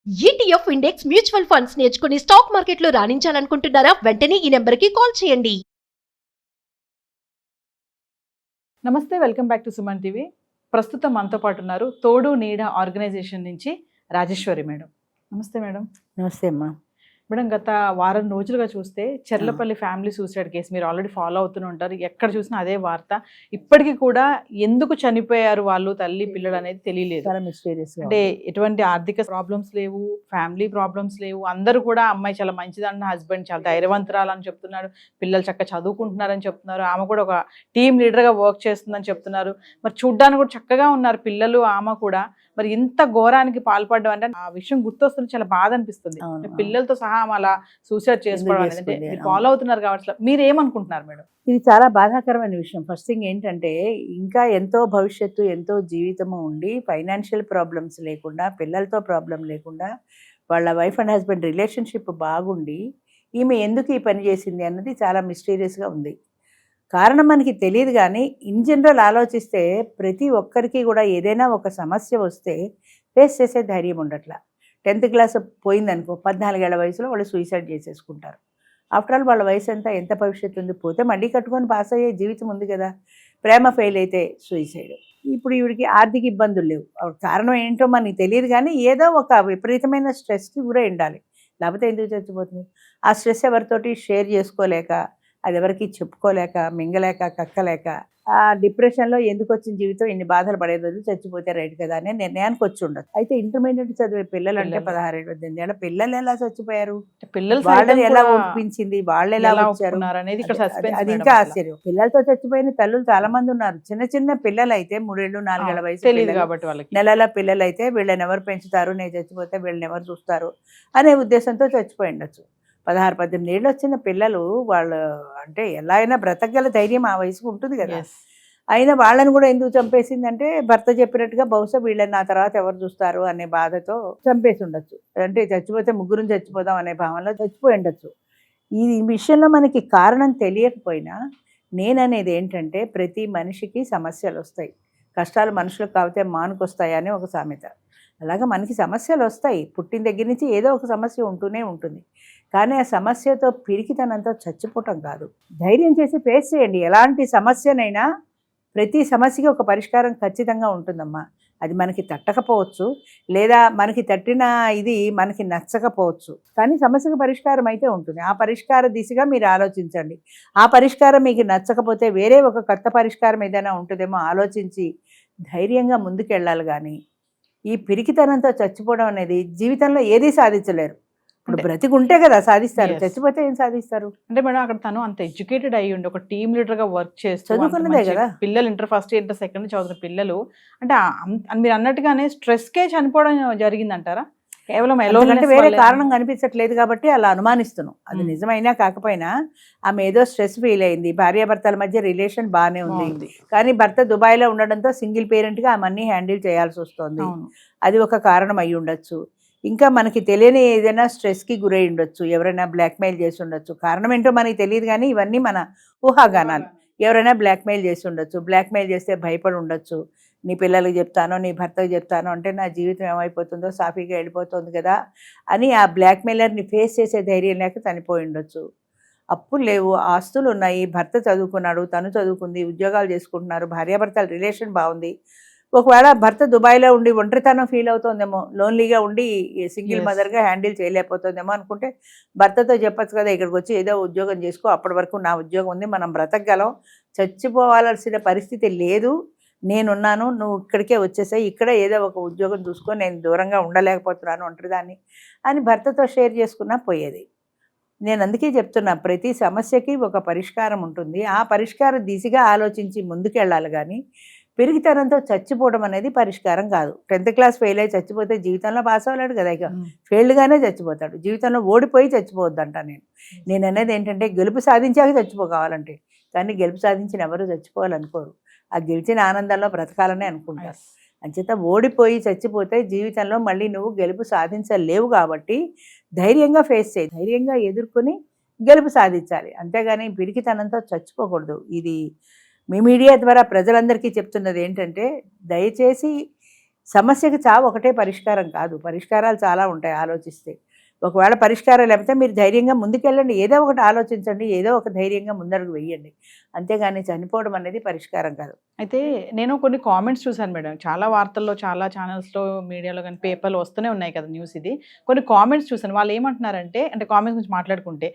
ETF index mutual funds నేర్చుకుని stock మార్కెట్లో రాణించాలనుకుంటున్నారా? వెంటనే ఈ నెంబర్కి కాల్ చేయండి. నమస్తే, welcome back to Suman TV. ప్రస్తుతం మనతో పాటు ఉన్నారు తోడు నీడ ఆర్గనైజేషన్ నుంచి రాజేశ్వరి మేడం. నమస్తే మేడం. నమస్తే అమ్మా. మేడం, గత వారం రోజులుగా చూస్తే చెర్లపల్లి ఫ్యామిలీ సూసైడ్ కేసు మీరు ఆల్రెడీ ఫాలో అవుతూనే ఉంటారు. ఎక్కడ చూసినా అదే వార్త. ఇప్పటికీ కూడా ఎందుకు చనిపోయారు వాళ్ళు తల్లి పిల్లలు అనేది తెలియలేదు. చాలా మిస్టీరియస్. అంటే ఎటువంటి ఆర్థిక ప్రాబ్లమ్స్ లేవు, ఫ్యామిలీ ప్రాబ్లమ్స్ లేవు. అందరూ కూడా అమ్మాయి చాలా మంచిదన్న, హస్బెండ్ చాలా ధైర్యవంతురాలని చెప్తున్నారు, పిల్లలు చక్కగా చదువుకుంటున్నారని చెప్తున్నారు, ఆమె కూడా ఒక టీమ్ లీడర్గా వర్క్ చేస్తుందని చెప్తున్నారు. మరి చూడ్డానికి కూడా చక్కగా ఉన్నారు పిల్లలు, ఆమె కూడా. మరి ఇంత ఘోరానికి పాల్పడడం అంటే ఆ విషయం గుర్తొస్తుంది, చాలా బాధ అనిపిస్తుంది. పిల్లలతో సహా ఆమె అలా సూసైడ్ చేసుకోవడం అనేది మీరు ఫాలో అవుతున్నారు కాబట్టి మీరు ఏమనుకుంటున్నారు మేడం? ఇది చాలా బాధాకరమైన విషయం. ఫస్ట్ థింగ్ ఏంటంటే, ఇంకా ఎంతో భవిష్యత్తు, ఎంతో జీవితము ఉండి ఫైనాన్షియల్ ప్రాబ్లమ్స్ లేకుండా, పిల్లలతో ప్రాబ్లం లేకుండా, వాళ్ళ వైఫ్ అండ్ హస్బెండ్ రిలేషన్షిప్ బాగుండి ఈమె ఎందుకు ఈ పని చేసింది అన్నది చాలా మిస్టీరియస్గా ఉంది. కారణం మనకి తెలియదు, కానీ ఇన్ జనరల్ ఆలోచిస్తే ప్రతి ఒక్కరికి కూడా ఏదైనా ఒక సమస్య వస్తే ఫేస్ చేసే ధైర్యం ఉండట్లా. 10th క్లాస్ పోయిందనుకో, 14 ఏళ్ల వయసులో వాళ్ళు సూసైడ్ చేసేసుకుంటారు. ఆఫ్టర్ ఆల్ వాళ్ళ వయసు అంతా ఎంత భవిష్యత్తు ఉంది, పోతే మళ్ళీ కట్టుకొని పాస్ అయ్యే జీవితం ఉంది కదా. ప్రేమ ఫెయిల్ అయితే సూసైడ్. ఇప్పుడు ఈవిడికి ఆర్థిక ఇబ్బందులు లేవు. కారణం ఏంటో మనకి తెలియదు, కానీ ఏదో ఒక విపరీతమైన స్ట్రెస్కి గురై ఉండాలి, లేకపోతే ఎందుకు చచ్చిపోతుంది. ఆ స్ట్రెస్ ఎవరితోటి షేర్ చేసుకోలేక, అది ఎవరికి చెప్పుకోలేక, మింగలేక, కక్కలేక, ఆ డిప్రెషన్లో ఎందుకు వచ్చిన జీవితం ఇన్ని బాధలు పడే రోజు చచ్చిపోతే రైట్ కదా అనే నిర్ణయానికి వచ్చి ఉండదు. అయితే ఇంటర్మీడియట్ చదివే పిల్లలు అంటే 16-18 ఏళ్ళ పిల్లలు ఎలా చచ్చిపోయారు, వాళ్ళని ఎలా ఒప్పించింది, వాళ్ళు ఎలా వచ్చారు అనేది అది ఇంకా ఆశ్చర్యం. పిల్లలతో చచ్చిపోయిన తల్లులు చాలా మంది ఉన్నారు. చిన్న చిన్న పిల్లలు అయితే 3 ఏళ్ళు 4 ఏళ్ల వయసు తెలియదు కాబట్టి వాళ్ళకి, నెలల పిల్లలు అయితే వీళ్ళని ఎవరు పెంచుతారు, నేను చచ్చిపోతే వీళ్ళని ఎవరు చూస్తారు అనే ఉద్దేశంతో చచ్చిపోయి ఉండొచ్చు. 16-18 ఏళ్ళు వచ్చిన పిల్లలు వాళ్ళు అంటే ఎలా అయినా బ్రతకగల ధైర్యం ఆ వయసుకు ఉంటుంది కదా. అయినా వాళ్ళని కూడా ఎందుకు చంపేసిందంటే, భర్త చెప్పినట్టుగా బహుశా వీళ్ళని నా తర్వాత ఎవరు చూస్తారు అనే బాధతో చంపేసి ఉండొచ్చు. అంటే చచ్చిపోతే ముగ్గురు చచ్చిపోదాం అనే భావనలో చచ్చిపోయి ఉండొచ్చు. ఈ విషయంలో మనకి కారణం తెలియకపోయినా నేననేది ఏంటంటే, ప్రతి మనిషికి సమస్యలు వస్తాయి. కష్టాలు మనుషులకు కాకపోతే మానుకొస్తాయి అని ఒక సామెత. అలాగే మనకి సమస్యలు వస్తాయి. పుట్టిన దగ్గర నుంచి ఏదో ఒక సమస్య ఉంటూనే ఉంటుంది. కానీ ఆ సమస్యతో పిరికితనంతో చచ్చిపోవటం కాదు, ధైర్యం చేసి ఫేస్ చేయండి. ఎలాంటి సమస్యనైనా ప్రతి సమస్యకి ఒక పరిష్కారం ఖచ్చితంగా ఉంటుందమ్మా. అది మనకి తట్టకపోవచ్చు, లేదా మనకి తట్టిన ఇది మనకి నచ్చకపోవచ్చు, కానీ సమస్యకు పరిష్కారం అయితే ఉంటుంది. ఆ పరిష్కార దిశగా మీరు ఆలోచించండి. ఆ పరిష్కారం మీకు నచ్చకపోతే వేరే ఒక కొత్త పరిష్కారం ఏదైనా ఉంటుందేమో ఆలోచించి ధైర్యంగా ముందుకెళ్ళాలి. కానీ ఈ పిరికితనంతో చచ్చిపోవడం అనేది జీవితంలో ఏదీ సాధించలేరు. ఇప్పుడు బ్రతికుంటే కదా సాధిస్తారు, చచ్చిపోతే ఏం సాధిస్తారు? అంటే మేడం, అక్కడ తను అంత ఎడ్యుకేటెడ్ అయ్యి ఉండి ఒక టీమ్ లీడర్ గా వర్క్ చేస్తూ చదువుకున్నదే కదా. పిల్లలు inter first year, inter second చదువుతున్న పిల్లలు అంటే మీరు అన్నట్టుగానే స్ట్రెస్ కే చనిపోవడం జరిగిందంటారా? కేవలం వేరే కారణం కనిపించట్లేదు కాబట్టి అలా అనుమానిస్తున్నాం. అది నిజమైనా కాకపోయినా ఆమె ఏదో స్ట్రెస్ ఫీల్ అయింది. భార్యాభర్తల మధ్య రిలేషన్ బాగానే ఉంది, కానీ భర్త దుబాయ్లో ఉండడంతో సింగిల్ పేరెంట్గా ఆమె అన్ని హ్యాండిల్ చేయాల్సి వస్తుంది. అది ఒక కారణం అయి ఉండొచ్చు. ఇంకా మనకి తెలియని ఏదైనా స్ట్రెస్కి గురై ఉండొచ్చు, ఎవరైనా బ్లాక్మెయిల్ చేసి ఉండొచ్చు. కారణం ఏంటో మనకి తెలియదు, కానీ ఇవన్నీ మన ఊహాగానాలు. ఎవరైనా బ్లాక్మెయిల్ చేసి ఉండొచ్చు, బ్లాక్మెయిల్ చేస్తే భయపడి ఉండొచ్చు. నీ పిల్లలకు చెప్తానో, నీ భర్తకు చెప్తానో అంటే నా జీవితం ఏమైపోతుందో, సాఫీగా వెళ్ళిపోతుంది కదా అని ఆ బ్లాక్మెయిలర్ని ఫేస్ చేసే ధైర్యం లేక చనిపోయి ఉండొచ్చు. అప్పులు లేవు, ఆస్తులు ఉన్నాయి, భర్త చదువుకున్నాడు, తను చదువుకుంది, ఉద్యోగాలు చేసుకుంటున్నారు, భార్యాభర్తల రిలేషన్ బాగుంది. ఒకవేళ భర్త దుబాయ్లో ఉండి ఒంటరితనం ఫీల్ అవుతుందేమో, లోన్లీగా ఉండి సింగిల్ మదర్గా హ్యాండిల్ చేయలేకపోతుందేమో అనుకుంటే భర్తతో చెప్పచ్చు కదా, ఇక్కడికి వచ్చి ఏదో ఉద్యోగం చేసుకో, అప్పటి వరకు నా ఉద్యోగం ఉంది, మనం బ్రతకగలం, చచ్చిపోవాల్సిన పరిస్థితి లేదు, నేనున్నాను, నువ్వు ఇక్కడికే వచ్చేసాయి, ఇక్కడ ఏదో ఒక ఉద్యోగం చూసుకో, నేను దూరంగా ఉండలేకపోతున్నాను ఒంటరిదాన్ని అని భర్తతో షేర్ చేసుకున్నా పోయేది. నేను అందుకే చెప్తున్నా, ప్రతి సమస్యకి ఒక పరిష్కారం ఉంటుంది. ఆ పరిష్కార దిశగా ఆలోచించి ముందుకెళ్ళాలి, కానీ పెరిగితనంతో చచ్చిపోవడం అనేది పరిష్కారం కాదు. 10th క్లాస్ ఫెయిల్ అయ్యి చచ్చిపోతే జీవితంలో పాస్ అవ్వలేడు కదా, ఇక ఫెయిల్డ్గానే చచ్చిపోతాడు. జీవితంలో ఓడిపోయి చచ్చిపోవద్దంట. నేను అనేది ఏంటంటే, గెలుపు సాధించాక చచ్చిపోవాలంటే, కానీ గెలుపు సాధించిన ఎవరు చచ్చిపోవాలనుకోరు. ఆ గెలిచిన ఆనందంలో బ్రతకాలని అనుకుంటారు. అంచేత ఓడిపోయి చచ్చిపోతే జీవితంలో మళ్ళీ నువ్వు గెలుపు సాధించలేవు. కాబట్టి ధైర్యంగా ఫేస్ చేయి, ధైర్యంగా ఎదుర్కొని గెలుపు సాధించాలి, అంతేగాని పిరికితనంతో చచ్చిపోకూడదు. ఇది మీ మీడియా ద్వారా ప్రజలందరికీ చెప్తున్నది ఏంటంటే, దయచేసి సమస్యకి చావు ఒకటే పరిష్కారం కాదు, పరిష్కారాలు చాలా ఉంటాయి ఆలోచిస్తే. ఒకవేళ పరిష్కారం లేకపోతే మీరు ధైర్యంగా ముందుకెళ్ళండి, ఏదో ఒకటి ఆలోచించండి, ఏదో ఒక ధైర్యంగా ముందడుగు వెయ్యండి, అంతేగాని చనిపోవడం అనేది పరిష్కారం కాదు. అయితే నేను కొన్ని కామెంట్స్ చూశాను మేడం. చాలా వార్తల్లో, చాలా ఛానల్స్‌లో, మీడియాలో గాని, పేపర్‌లో వస్తూనే ఉన్నాయి కదా న్యూస్ ఇది. కొన్ని కామెంట్స్ చూశాను. వాళ్ళు ఏమంటున్నారంటే, అంటే కామెంట్స్ గురించి మాట్లాడుకుంటే,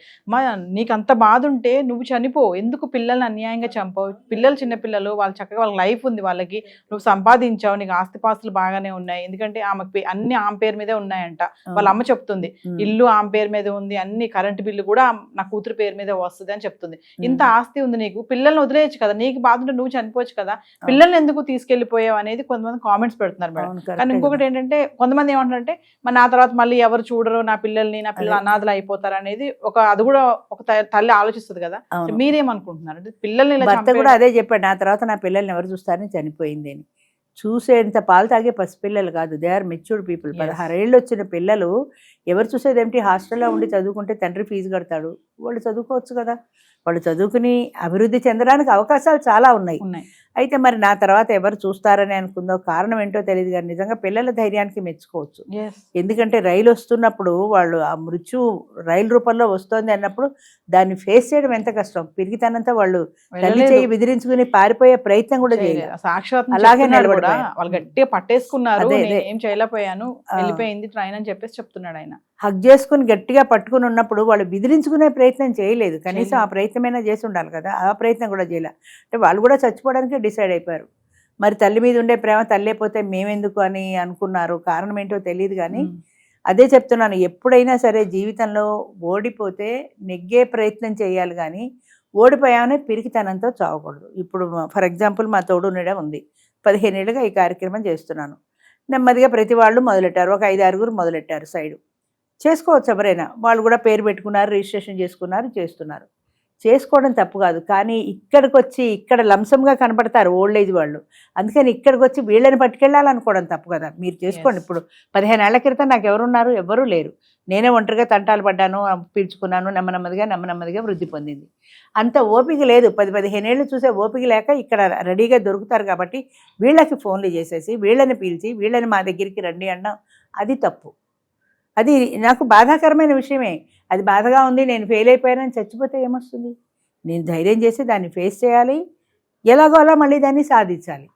నీకంత బాధుంటే నువ్వు చనిపో. ఎందుకు పిల్లల్ని అన్యాయంగా చంపావు? పిల్లలు చిన్న పిల్లలు, వాళ్ళు చక్కగా వాళ్ళకి లైఫ్ ఉంది వాళ్ళకి. నువ్వు సంపాదించావు, నీకు ఆస్తిపాస్తులు బాగానే ఉన్నాయి. ఎందుకంటే ఆమెకి అన్ని ఆమె పేరు మీదే ఉన్నాయంట. వాళ్ళ అమ్మ చెప్తుంది. ఇల్లు ఆమె పేరు మీద ఉంది, అన్ని కరెంట్ బిల్లు కూడా నా కూతురు పేరు మీద వస్తుంది అని చెప్తుంది. ఇంత ఆస్తి ఉంది నీకు, పిల్లల్ని వదిలేయచ్చు కదా, నీకు బాధ ఉంటే నువ్వు చనిపోవచ్చు కదా, పిల్లల్ని ఎందుకు తీసుకెళ్లిపోయావు అనేది కొంతమంది కామెంట్స్ పెడుతున్నారు మేడం. కానీ ఇంకొకటి ఏంటంటే, కొంతమంది ఏమంటారంటే, మరి నా తర్వాత మళ్ళీ ఎవరు చూడరు నా పిల్లల్ని, నా పిల్లలు అనాథలు అయిపోతారు అనేది అది కూడా ఒక తల్లి ఆలోచిస్తుంది కదా. మీరేమనుకుంటున్నారు? అంటే పిల్లల్ని భర్త కూడా అదే చెప్పాడు, నా తర్వాత నా పిల్లల్ని ఎవరు చూస్తారని చనిపోయింది అని. చూసేంత పాలు తాగే పసిపిల్లలు కాదు, దే ఆర్ మెచ్యూర్డ్ పీపుల్. 16 ఏళ్ళు వచ్చిన పిల్లలు ఎవరు చూసేది ఏమిటి? హాస్టల్లో ఉండి చదువుకుంటే తండ్రి ఫీజు కడతాడు, వాళ్ళు చదువుకోవచ్చు కదా, వాళ్ళు చదువుకుని అభివృద్ధి చెందడానికి అవకాశాలు చాలా ఉన్నాయి. అయితే మరి నా తర్వాత ఎవరు చూస్తారని అనుకుందో, కారణం ఏంటో తెలియదు కానీ నిజంగా పిల్లల ధైర్యానికి మెచ్చుకోవచ్చు. ఎందుకంటే రైలు వస్తున్నప్పుడు వాళ్ళు ఆ మృత్యు రైలు రూపంలో వస్తోంది అన్నప్పుడు దాన్ని ఫేస్ చేయడం ఎంత కష్టం. పిరిగితనంతా వాళ్ళు తల్లి చేయి విదిరించుకుని పారిపోయే ప్రయత్నం కూడా చేయలేదు, అలాగే నిలబడిపోయారు. వాళ్ళు గట్టిగా పట్టేసుకున్నారు, ఏం చేయలేకపోయాను, వెళ్ళిపోయింది ట్రైన్ అని చెప్పేసి చెప్తున్నాడు ఆయన. హగ్ చేసుకుని గట్టిగా పట్టుకుని ఉన్నప్పుడు వాళ్ళు బెదిరించుకునే ప్రయత్నం చేయలేదు, కనీసం ఆ ప్రయత్నమైనా చేసి ఉండాలి కదా, ఆ ప్రయత్నం కూడా చేయలే. అంటే వాళ్ళు కూడా చచ్చిపోవడానికి డిసైడ్ అయిపోయారు. మరి తల్లి మీద ఉండే ప్రేమ తల్లే పోతే మేమెందుకు అని అనుకున్నారు, కారణం ఏంటో తెలియదు. కానీ అదే చెప్తున్నాను, ఎప్పుడైనా సరే జీవితంలో ఓడిపోతే నెగ్గే ప్రయత్నం చేయాలి కానీ ఓడిపోయామనే పిరికితనంతో చావకూడదు. ఇప్పుడు ఫర్ ఎగ్జాంపుల్ మా తోడు ఉండడం ఉంది, 15 ఏళ్ళుగా ఈ కార్యక్రమం చేస్తున్నాను. నెమ్మదిగా ప్రతి వాళ్ళు మొదలెట్టారు, ఒక 5-6 మొదలెట్టారు సైడు. చేసుకోవచ్చు ఎవరైనా, వాళ్ళు కూడా పేరు పెట్టుకున్నారు, రిజిస్ట్రేషన్ చేసుకున్నారు, చేస్తున్నారు. చేసుకోవడం తప్పు కాదు, కానీ ఇక్కడికి వచ్చి ఇక్కడ లంసంగా కనపడతారు ఓల్డ్ ఏజ్ వాళ్ళు, అందుకని ఇక్కడికి వచ్చి వీళ్ళని పట్టుకెళ్ళాలనుకోవడం తప్పు కదా. మీరు చేసుకోండి. ఇప్పుడు 15 ఏళ్ల క్రితం నాకు ఎవరున్నారు? ఎవరూ లేరు, నేనే ఒంటరిగా తంటాలు పడ్డాను, పీల్చుకున్నాను, నెమ్మదిగా వృద్ధి పొందింది. అంత ఓపిక లేదు, 10-15 ఏళ్ళు చూసే ఓపిక లేక ఇక్కడ రెడీగా దొరుకుతారు కాబట్టి వీళ్ళకి ఫోన్లు చేసేసి వీళ్ళని పీల్చి వీళ్ళని మా దగ్గరికి రండి అన్నా అది తప్పు. అది నాకు బాధాకరమైన విషయమే. అది బాధగా ఉంది, నేను ఫెయిల్ అయిపోయానని చచ్చిపోతే ఏమొస్తుంది? నేను ధైర్యం చేసి దాన్ని ఫేస్ చేయాలి, ఎలాగో అలా మళ్ళీ దాన్ని సాధించాలి.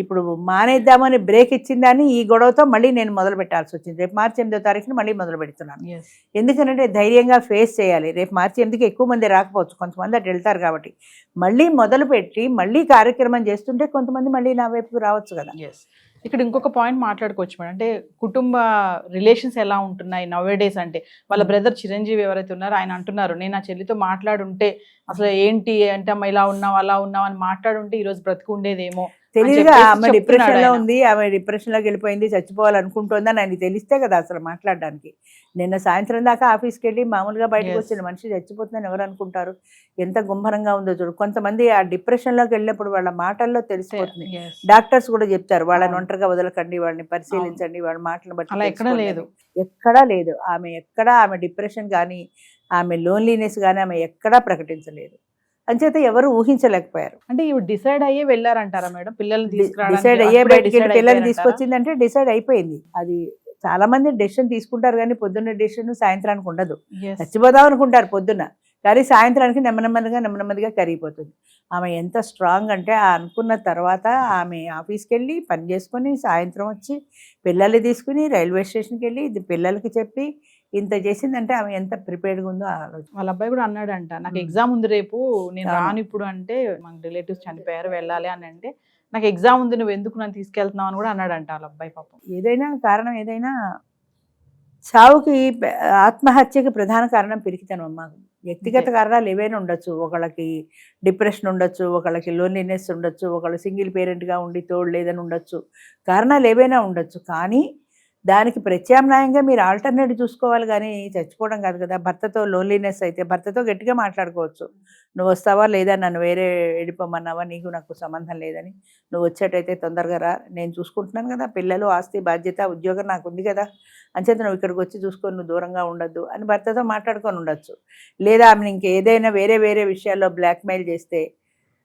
ఇప్పుడు మానేద్దామని బ్రేక్ ఇచ్చిందని ఈ గొడవతో మళ్ళీ నేను మొదలు పెట్టాల్సి వచ్చింది. రేపు మార్చి 8వ తారీఖున మళ్ళీ మొదలు పెడుతున్నాను. ఎందుకంటే ధైర్యంగా ఫేస్ చేయాలి. రేపు మార్చి 8కి ఎక్కువ మంది రాకపోవచ్చు, కొంతమంది అటు వెళ్తారు కాబట్టి మళ్ళీ మొదలు పెట్టి మళ్ళీ కార్యక్రమం చేస్తుంటే కొంతమంది మళ్ళీ నా వైపు రావచ్చు కదా. ఇక్కడ ఇంకొక పాయింట్ మాట్లాడుకోవచ్చు మేడం, అంటే కుటుంబ రిలేషన్స్ ఎలా ఉంటున్నాయి నవ్ డేస్. అంటే వాళ్ళ బ్రదర్ చిరంజీవి ఎవరైతే ఉన్నారో ఆయన అంటున్నారు, నేను నా చెల్లితో మాట్లాడుంటే అసలు ఏంటి అంటే అమ్మ ఇలా ఉన్నావు అలా ఉన్నావు అని మాట్లాడుంటే ఈరోజు బ్రతికుండేదేమో. తెలియదుగా ఆమె డిప్రెషన్లో ఉంది, ఆమె డిప్రెషన్లోకి వెళ్ళిపోయింది, చచ్చిపోవాలనుకుంటుందని ఆయన తెలిస్తే కదా అసలు మాట్లాడడానికి. నిన్న సాయంత్రం దాకా ఆఫీస్కి వెళ్ళి మామూలుగా బయటకు వచ్చిన మనిషి చచ్చిపోతుందని ఎవరు అనుకుంటారు? ఎంత గుంభరంగా ఉందో చూడు. కొంతమంది ఆ డిప్రెషన్లోకి వెళ్ళినప్పుడు వాళ్ళ మాటల్లో తెలిసిపోతుంది. డాక్టర్స్ కూడా చెప్తారు, వాళ్ళని ఒంటరిగా వదలకండి, వాళ్ళని పరిశీలించండి, వాళ్ళ మాటలను బట్టి. ఎక్కడా లేదు ఆమె డిప్రెషన్ కానీ ఆమె లోన్లీనెస్ కానీ ఆమె ఎక్కడా ప్రకటించలేదు. అంచేత ఎవరు ఊహించలేకపోయారు. అంటే డిసైడ్ అయ్యే వెళ్ళారంటారా మేడం? పిల్లల్ని డిసైడ్ అయ్యే బయటికి పిల్లల్ని తీసుకొచ్చిందంటే డిసైడ్ అయిపోయింది. అది చాలా మంది డెసిషన్ తీసుకుంటారు కానీ పొద్దున్న డెసిషన్ సాయంత్రానికి ఉండదు. చచ్చిపోదాం అనుకుంటారు పొద్దున్న, కానీ సాయంత్రానికి నెమ్మదిగా కరిగిపోతుంది. ఆమె ఎంత స్ట్రాంగ్ అంటే అనుకున్న తర్వాత ఆమె ఆఫీస్కి వెళ్ళి పని చేసుకొని సాయంత్రం వచ్చి పిల్లల్ని తీసుకుని రైల్వే స్టేషన్కి వెళ్ళి పిల్లలకి చెప్పి ఇంత చేసిందంటే ఆమె ఎంత ప్రిపేర్డ్గా ఉందో ఆలోచన. వాళ్ళ అబ్బాయి కూడా అన్నాడంట, నాకు ఎగ్జామ్ ఉంది రేపు, నేను రాను ఇప్పుడు అంటే మన రిలేటివ్స్ చనిపోయారు వెళ్ళాలి అని అంటే, నాకు ఎగ్జామ్ ఉంది నువ్వు ఎందుకు నన్ను తీసుకెళ్తున్నావు అని కూడా అన్నాడంట వాళ్ళ అబ్బాయి. పాపం ఏదైనా కారణం ఏదైనా చావుకి ఆత్మహత్యకి ప్రధాన కారణం పిరికితనం అమ్మ. వ్యక్తిగత కారణాలు ఏవైనా ఉండొచ్చు, ఒకళ్ళకి డిప్రెషన్ ఉండొచ్చు, ఒకళ్ళకి లోన్లీనెస్ ఉండొచ్చు, ఒకళ్ళు సింగిల్ పేరెంట్గా ఉండి తోడు లేదని ఉండొచ్చు, కారణాలు ఏవైనా ఉండొచ్చు. కానీ దానికి ప్రత్యామ్నాయంగా మీరు ఆల్టర్నేట్ చూసుకోవాలి కానీ చచ్చిపోవడం కాదు కదా. భర్తతో లోన్లీనెస్ అయితే భర్తతో గట్టిగా మాట్లాడుకోవచ్చు, నువ్వు వస్తావా లేదా, నన్ను వేరే వెళ్ళిపోమన్నావా, నాకు సంబంధం లేదని, నువ్వు వచ్చేటైతే తొందరగా రా, నేను చూసుకుంటున్నాను కదా, పిల్లలు ఆస్తి బాధ్యత ఉద్యోగం నాకు ఉంది కదా, అంచేత నువ్వు ఇక్కడికి వచ్చి చూసుకొని నువ్వు దూరంగా ఉండొద్దు అని భర్తతో మాట్లాడుకొని ఉండొచ్చు. లేదా ఆమెను ఇంకేదైనా వేరే విషయాల్లో బ్లాక్మెయిల్ చేస్తే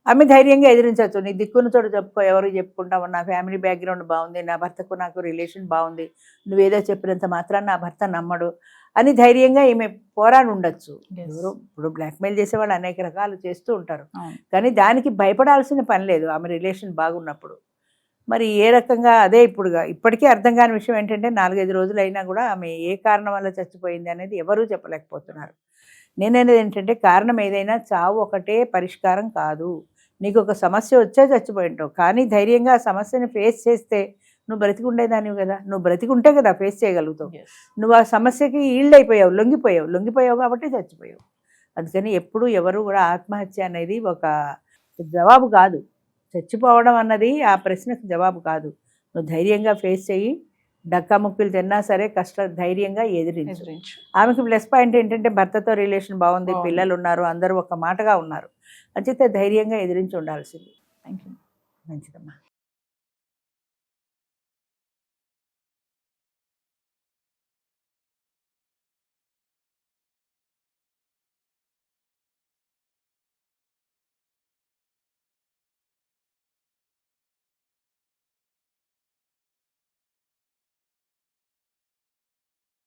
ఆమె ధైర్యంగా ఎదిరించవచ్చు. నీ దిక్కున చోటు చెప్పుకో, ఎవరు చెప్పుకుంటావు, నా ఫ్యామిలీ బ్యాక్గ్రౌండ్ బాగుంది, నా భర్తకు నాకు రిలేషన్ బాగుంది, నువ్వేదో చెప్పినంత మాత్రాన నా భర్త నమ్మడు అని ధైర్యంగా ఈమె పోరాడి ఉండొచ్చు. ఎవరు ఇప్పుడు బ్లాక్మెయిల్ చేసేవాళ్ళు అనేక రకాలు చేస్తూ ఉంటారు, కానీ దానికి భయపడాల్సిన పని లేదు ఆమె రిలేషన్ బాగున్నప్పుడు. మరి ఏ రకంగా అదే ఇప్పటికీ అర్థం కాని విషయం ఏంటంటే 4-5 రోజులు అయినా కూడా ఆమె ఏ కారణం వల్ల చచ్చిపోయింది అనేది ఎవరూ చెప్పలేకపోతున్నారు. నేననేది ఏంటంటే కారణం ఏదైనా చావు ఒకటే పరిష్కారం కాదు. నీకు ఒక సమస్య వచ్చే చచ్చిపోయి ఉంటావు, కానీ ధైర్యంగా ఆ సమస్యని ఫేస్ చేస్తే నువ్వు బ్రతికి ఉండేదానివి కదా. నువ్వు బ్రతికి ఉంటే కదా ఫేస్ చేయగలుగుతావు. నువ్వు ఆ సమస్యకి ఈల్డ్ అయిపోయావు, లొంగిపోయావు కాబట్టి చచ్చిపోయావు. అందుకని ఎప్పుడు ఎవరు కూడా ఆత్మహత్య అనేది ఒక జవాబు కాదు, చచ్చిపోవడం అన్నది ఆ ప్రశ్నకు జవాబు కాదు. నువ్వు ధైర్యంగా ఫేస్ చెయ్యి, డక్కాముక్కలు తిన్నా సరే ధైర్యంగా ఎదిరించు. ఆమెకి ప్లస్ పాయింట్ ఏంటంటే భర్తతో రిలేషన్ బాగుంది, పిల్లలు ఉన్నారు, అందరూ ఒక మాటగా ఉన్నారు. అంచేతే ధైర్యంగా ఎదిరించి ఉండాల్సింది. Thank you. మంచిదమ్మా.